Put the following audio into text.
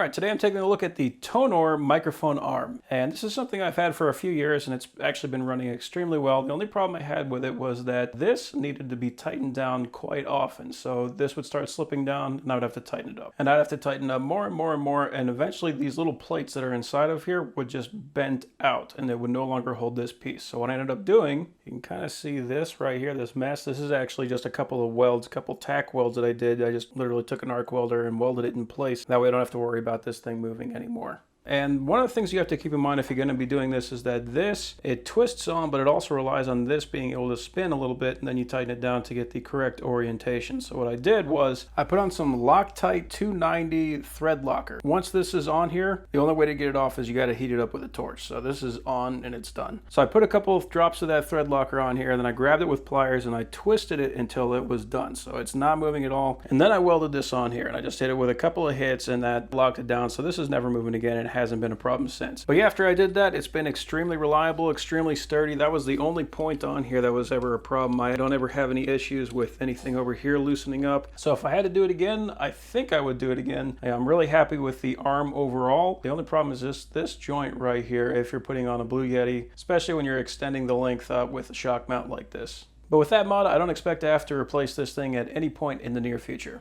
Alright, today I'm taking a look at the Tonor microphone arm. And this is something I've had for a few years and it's actually been running extremely well. The only problem I had with it was that this needed to be tightened down quite often. So this would start slipping down and I would have to tighten it up. And I'd have to tighten up more and more and more, and eventually these little plates that are inside of here would just bend out and it would no longer hold this piece. So what I ended up doing, you can kind of see this right here, this mess. This is actually just a couple of welds, a couple tack welds that I did. I just literally took an arc welder and welded it in place. That way I don't have to worry about this thing moving anymore. And one of the things you have to keep in mind if you're going to be doing this is that it twists on, but it also relies on this being able to spin a little bit, and then you tighten it down to get the correct orientation. So what I did was I put on some Loctite 290 thread locker. Once this is on here, the only way to get it off is you got to heat it up with a torch. So this is on and it's done. So I put a couple of drops of that thread locker on here, and then I grabbed it with pliers and I twisted it until it was done. So it's not moving at all. And then I welded this on here and I just hit it with a couple of hits and that locked it down. So this is never moving again, and it hasn't been a problem since. But yeah, after I did that, it's been extremely reliable, extremely sturdy. That was the only point on here that was ever a problem. I don't ever have any issues with anything over here loosening up. So if I had to do it again, I think I would do it again. I'm really happy with the arm overall. The only problem is this joint right here if you're putting on a Blue Yeti, especially when you're extending the length with a shock mount like this. But with that mod, I don't expect to have to replace this thing at any point in the near future.